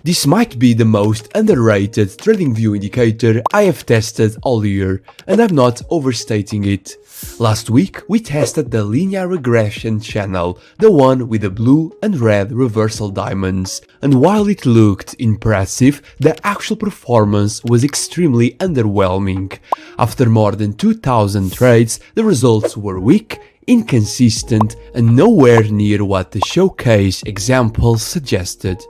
This might be the most underrated TradingView indicator I have tested all year, and I'm not overstating it. Last week we tested the Linear Regression Channel, the one with the blue and red reversal diamonds, and while it looked impressive, the actual performance was extremely underwhelming. After more than 2,000 trades, the results were weak, inconsistent, and nowhere near what the showcase examples suggested.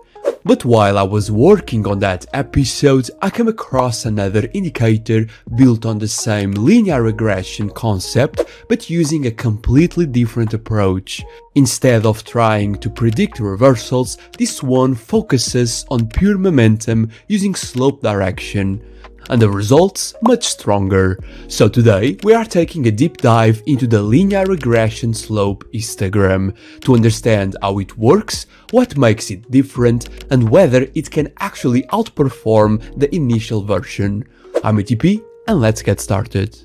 But while I was working on that episode, I came across another indicator built on the same linear regression concept, but using a completely different approach. Instead of trying to predict reversals, this one focuses on pure momentum using slope direction. And the results much stronger. So today we are taking a deep dive into the Linear Regression Slope Histogram to understand how it works, what makes it different, and whether it can actually outperform the initial version. I'm ATP and let's get started.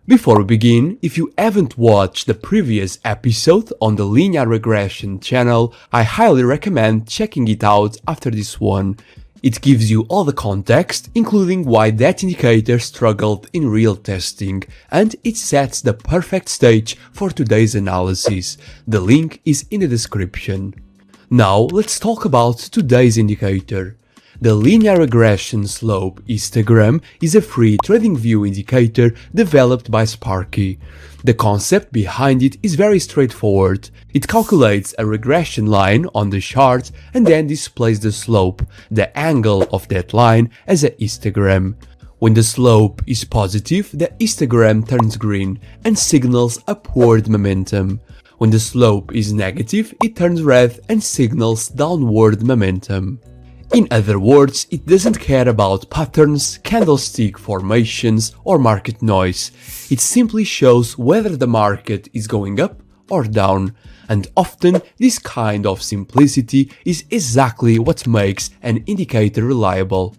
Before we begin, if you haven't watched the previous episode on the Linear Regression Channel, I highly recommend checking it out after this one. It gives you all the context, including why that indicator struggled in real testing, and it sets the perfect stage for today's analysis. The link is in the description. Now let's talk about today's indicator. The Linear Regression Slope Histogram is a free TradingView indicator developed by Sparky. The concept behind it is very straightforward. It calculates a regression line on the chart and then displays the slope, the angle of that line, as a histogram. When the slope is positive, the histogram turns green and signals upward momentum. When the slope is negative, it turns red and signals downward momentum. In other words, it doesn't care about patterns, candlestick formations, or market noise. It simply shows whether the market is going up or down. And often, this kind of simplicity is exactly what makes an indicator reliable.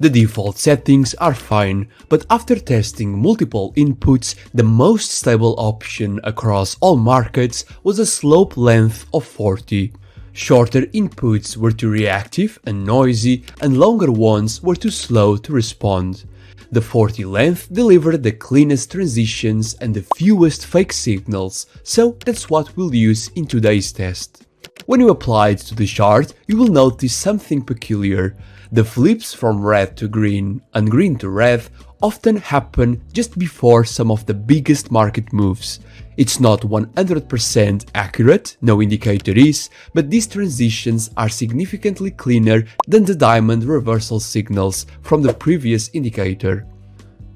The default settings are fine, but after testing multiple inputs, the most stable option across all markets was a slope length of 40. Shorter inputs were too reactive and noisy, and longer ones were too slow to respond. The 40 length delivered the cleanest transitions and the fewest fake signals, so that's what we'll use in today's test. When you apply it to the chart, you will notice something peculiar. The flips from red to green and green to red often happen just before some of the biggest market moves. It's not 100% accurate, no indicator is, but these transitions are significantly cleaner than the diamond reversal signals from the previous indicator.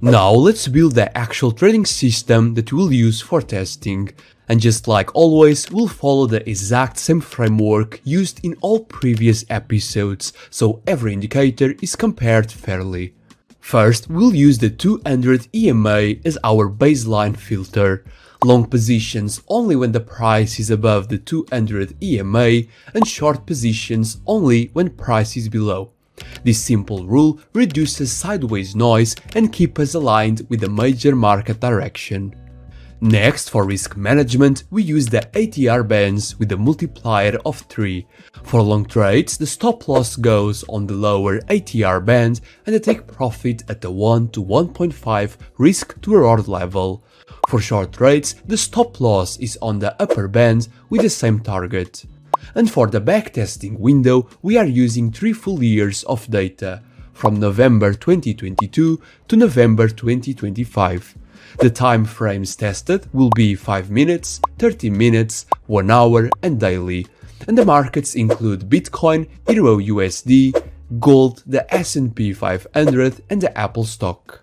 Now let's build the actual trading system that we'll use for testing. And just like always, we'll follow the exact same framework used in all previous episodes, so every indicator is compared fairly. First, we'll use the 200 EMA as our baseline filter. Long positions only when the price is above the 200 EMA and short positions only when price is below. This simple rule reduces sideways noise and keeps us aligned with the major market direction. Next, for risk management, we use the ATR bands with a multiplier of 3. For long trades, the stop loss goes on the lower ATR band and the take profit at the 1 to 1.5 risk to reward level. For short trades, the stop loss is on the upper band with the same target. And for the backtesting window, we are using 3 full years of data, from November 2022 to November 2025. The time frames tested will be 5 minutes, 30 minutes, 1 hour and daily. And the markets include Bitcoin, Euro USD, gold, the S&P 500 and the Apple stock.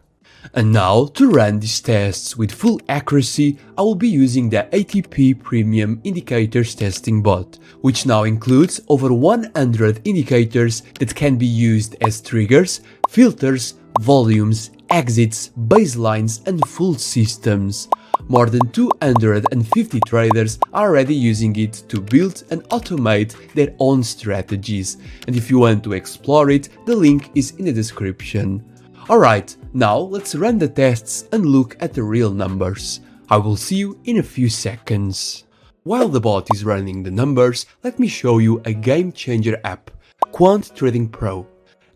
And now, to run these tests with full accuracy, I will be using the ATP Premium Indicators Testing Bot, which now includes over 100 indicators that can be used as triggers, filters, volumes, exits, baselines, and full systems. More than 250 traders are already using it to build and automate their own strategies, and if you want to explore it, the link is in the description. Alright, now let's run the tests and look at the real numbers. I will see you in a few seconds. While the bot is running the numbers, let me show you a game changer app, QuantTradingPro.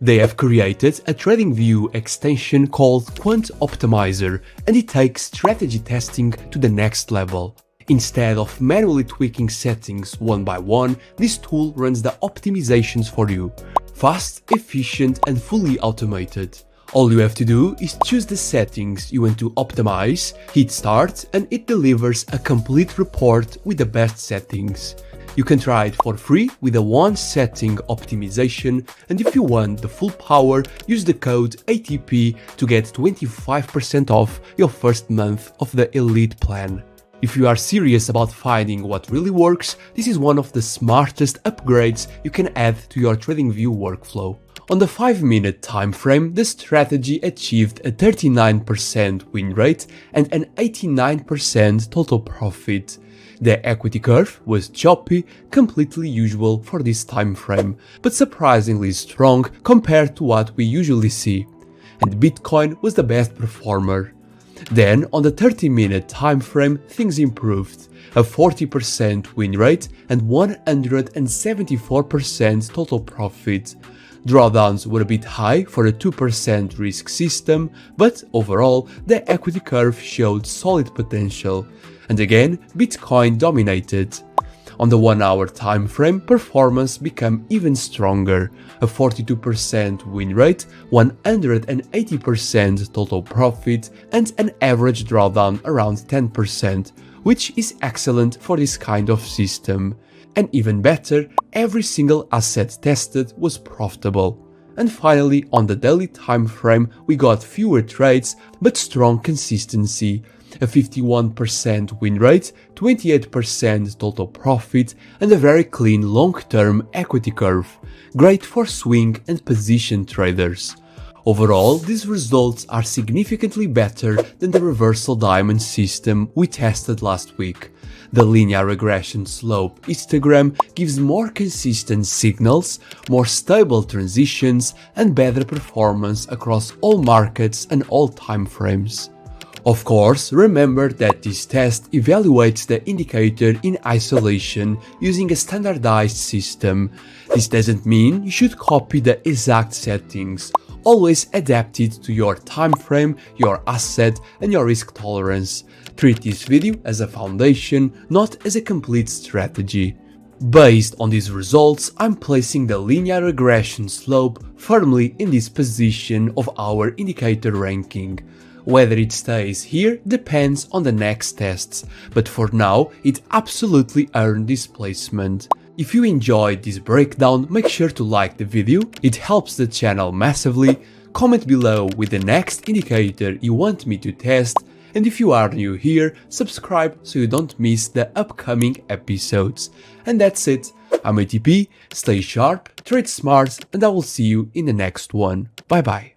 They have created a TradingView extension called Quant Optimizer, and it takes strategy testing to the next level. Instead of manually tweaking settings one by one, this tool runs the optimizations for you. Fast, efficient, and fully automated. All you have to do is choose the settings you want to optimize, hit start, and it delivers a complete report with the best settings. You can try it for free with a one setting optimization, and if you want the full power, use the code ATP to get 25% off your first month of the Elite plan. If you are serious about finding what really works, this is one of the smartest upgrades you can add to your TradingView workflow. On the 5-minute time frame, the strategy achieved a 39% win rate and an 89% total profit. The equity curve was choppy, completely usual for this time frame, but surprisingly strong compared to what we usually see. And Bitcoin was the best performer. Then, on the 30-minute time frame, things improved. A 40% win rate and 174% total profit. Drawdowns were a bit high for a 2% risk system, but overall, the equity curve showed solid potential. And again, Bitcoin dominated. On the 1-hour time frame, performance became even stronger. A 42% win rate, 180% total profit, and an average drawdown around 10%, which is excellent for this kind of system. And even better, every single asset tested was profitable. And finally, on the daily time frame, we got fewer trades but strong consistency. A 51% win rate, 28% total profit, and a very clean long-term equity curve. Great for swing and position traders. Overall, these results are significantly better than the reversal diamond system we tested last week. The Linear Regression Slope Histogram gives more consistent signals, more stable transitions, and better performance across all markets and all time frames. Of course, remember that this test evaluates the indicator in isolation using a standardized system. This doesn't mean you should copy the exact settings. Always adapt it to your time frame, your asset, and your risk tolerance. Treat this video as a foundation, not as a complete strategy. Based on these results, I'm placing the linear regression slope firmly in this position of our indicator ranking. Whether it stays here depends on the next tests, but for now it absolutely earned this placement. If you enjoyed this breakdown, make sure to like the video, it helps the channel massively, comment below with the next indicator you want me to test, and if you are new here, subscribe so you don't miss the upcoming episodes. And that's it, I'm ATP, stay sharp, trade smart, and I will see you in the next one. Bye bye.